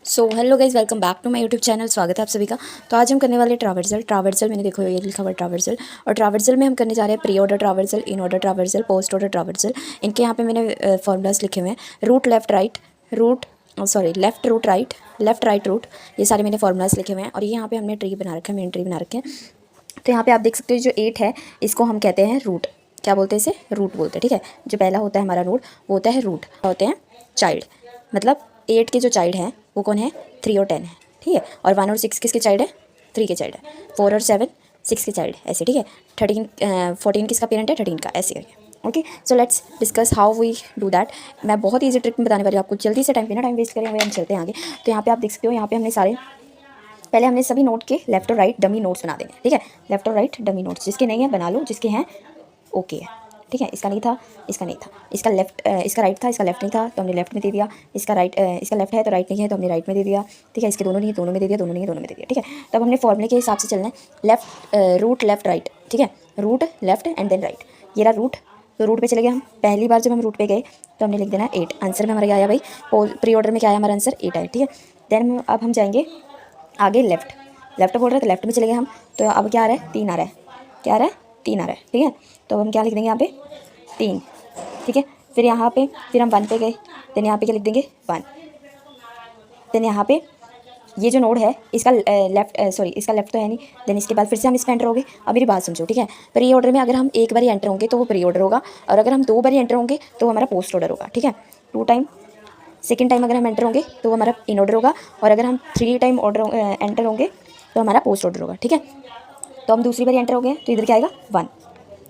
So hello guys, welcome back to my YouTube channel. स्वागत है आप सभी का। तो आज हम करने वाले ट्रावर्सल। मैंने देखो ये लिखा हुआ ट्रावर्सल, और ट्रावर्सल में हम करने जा रहे हैं pre order traversal, in order traversal, post order traversal. इनके यहाँ पे मैंने फॉर्मूलाज लिखे हुए हैं। Root left right root left root right, left right root, ये सारे मैंने फॉर्मूलाज लिखे हुए हैं। और ये यहाँ पे हमने ट्री बना रखा है, मेन ट्री बना रखे हैं। तो यहाँ पे आप देख सकते हो जो 8 है इसको हम कहते हैं रूट। क्या बोलते हैं इसे? रूट बोलते हैं। ठीक है, जो पहला होता है हमारा रूट वो होता है रूट, होते हैं चाइल्ड। मतलब 8 के जो चाइल्ड हैं वो कौन है? 3 और 10 है। ठीक है, और 1 और 6 किसके चाइल्ड है? 3 के चाइल्ड है। 4 और 7 6 के चाइल्ड है, ऐसे। ठीक है, 14 किसका पेरेंट है? 13 का, ऐसे करके। Okay, so let's discuss how we do that. मैं बहुत ईजी ट्रिक में बताने वाली हूँ आपको। जल्दी से टाइम वेस्ट करें हुए हम चलते हैं आगे। तो यहाँ पे आप देख सकते हो, यहाँ पे हमने सारे पहले हमने सभी नोट के लेफ्ट और राइट डमी नोट्स बना देने। ठीक है, लेफ्ट और राइट डमी नोट्स, जिसके नहीं है बना लो, जिसके हैं ओके है। ठीक है, इसका नहीं था, इसका नहीं था, इसका लेफ्ट इसका राइट था, इसका लेफ्ट नहीं था तो हमने लेफ्ट में दे दिया। इसका राइट इसका लेफ्ट है तो राइट नहीं है तो हमने राइट में दे दिया। ठीक है, इसके दोनों नहीं है, दोनों में दे दिया, दोनों नहीं है, दोनों में दे दिया। ठीक है, तब हमने फॉर्मूले के हिसाब से चलना है। Left root left right. ठीक है, root left and then right. ये रहा रूट, तो रूट पे चले गए हम। पहली बार जब हम रूट पे गए तो हमने लिख देना 8। आंसर में हमारा क्या आया भाई? प्री ऑर्डर में क्या आया हमारा आंसर? 8 आया। ठीक है, देन अब हम जाएंगे आगे। लेफ्ट बोल रहे हैं तो लेफ्ट में चले गए हम। तो अब क्या आ रहा है? 3 आ रहा है। क्या आ रहा है? 3 आ रहा है। ठीक है, तो अब हम क्या लिख देंगे यहाँ पे? 3। ठीक है, फिर यहाँ पे फिर हम 1 पे गए, देन यहाँ पे क्या लिख देंगे? 1। देन यहाँ पे ये जो नोड है इसका इसका लेफ्ट तो है नहीं। देन इसके बाद फिर से हम इस पर एंटर होंगे। अब मेरी बात समझो। ठीक है, प्री ऑर्डर में अगर हम एक बार ही एंटर होंगे तो वो प्री ऑर्डर होगा, और अगर हम 2 बार ही एंटर होंगे तो वो हमारा पोस्ट ऑर्डर होगा। ठीक है, 2 टाइम, सेकेंड टाइम अगर हम एंटर होंगे तो वो हमारा इन ऑर्डर होगा, और अगर हम 3 टाइम एंटर होंगे तो हमारा पोस्ट ऑर्डर होगा। ठीक है, तो हम दूसरी बार एंटर हो गए तो इधर क्या आएगा? 1।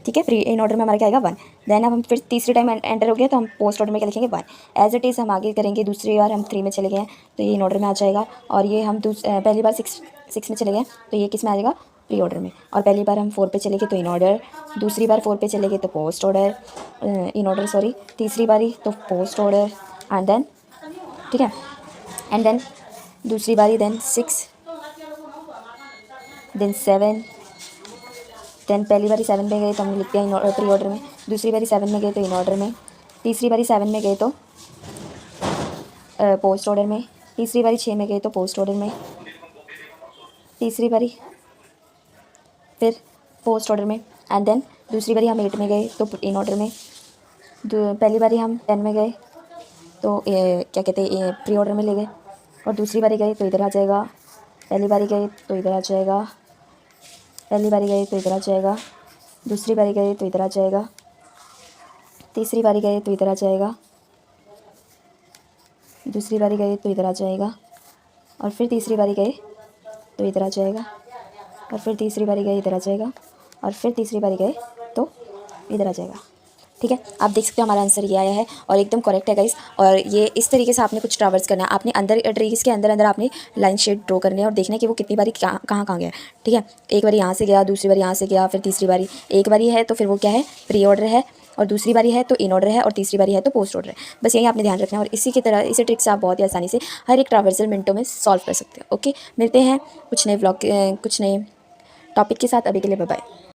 ठीक है, प्री इन ऑर्डर में हमारा क्या आएगा? 1। देन अब हम फिर तीसरी टाइम एंटर हो गया तो हम पोस्ट ऑर्डर में क्या लिखेंगे? 1। एज इट इज़ हम आगे करेंगे। दूसरी बार हम 3 में चले गए तो ये इन ऑर्डर में आ जाएगा, और ये हम पहली बार 6 में चले गए तो ये किस में आ जाएगा? प्री ऑर्डर में। और पहली बार हम 4 पे चले गए तो इन ऑर्डर, दूसरी बार 4 पे चले गए तो post order, in order sorry, तीसरी बारी तो पोस्ट ऑर्डर, एंड देन ठीक है, एंड देन दूसरी बारी, देन 6, देन 7। देन पहली बारी 7 में गए तो हमने लिख दिया प्री ऑर्डर में, दूसरी बारी 7 में गए तो इन ऑर्डर में, तीसरी बारी 7 में गए तो पोस्ट ऑर्डर में, तीसरी बारी 6 में गए तो पोस्ट ऑर्डर में, तीसरी बारी फिर पोस्ट ऑर्डर में, एंड देन दूसरी बारी हम 8 में गए तो इन ऑर्डर में, पहली बारी हम 10 में गए तो क्या कहते हैं प्री ऑर्डर में ले गए, और दूसरी बारी गए तो इधर आ जाएगा, पहली बारी गए तो इधर आ जाएगा, पहली बारी गए तो इधर आ जाएगा, दूसरी बारी गए तो इधर आ जाएगा, तीसरी बारी गए तो इधर आ जाएगा, दूसरी बारी गए तो इधर आ जाएगा, और फिर तीसरी बारी गए तो इधर आ जाएगा, और फिर तीसरी बारी गए इधर आ जाएगा, और फिर तीसरी बारी गए तो इधर आ जाएगा। ठीक है, आप देख सकते हो हमारा आंसर ये आया है, और एकदम करेक्ट है गाइस। और ये इस तरीके से आपने कुछ ट्रावर्स करना है। आपने अंदर ट्रीज के अंदर आपने लाइन शेड ड्रॉ करनी है, और देखना है कि वो कितनी बारी कहाँ गया। ठीक है, एक बारी यहाँ से गया, दूसरी बारी यहाँ से गया, फिर तीसरी बारी, एक बारी है तो फिर वो क्या है? प्री ऑर्डर है, और दूसरी बारी है तो इन ऑर्डर है, और तीसरी बारी है तो पोस्ट ऑर्डर है। बस यही आपने ध्यान रखना है, और इसी की तरह इसी ट्रिक से आप बहुत ही आसानी से हर एक ट्रावर्सल मिनटों में सॉल्व कर सकते हो। ओके, मिलते हैं कुछ नए व्लॉग कुछ नए टॉपिक के साथ। अभी के लिए बाय बाय।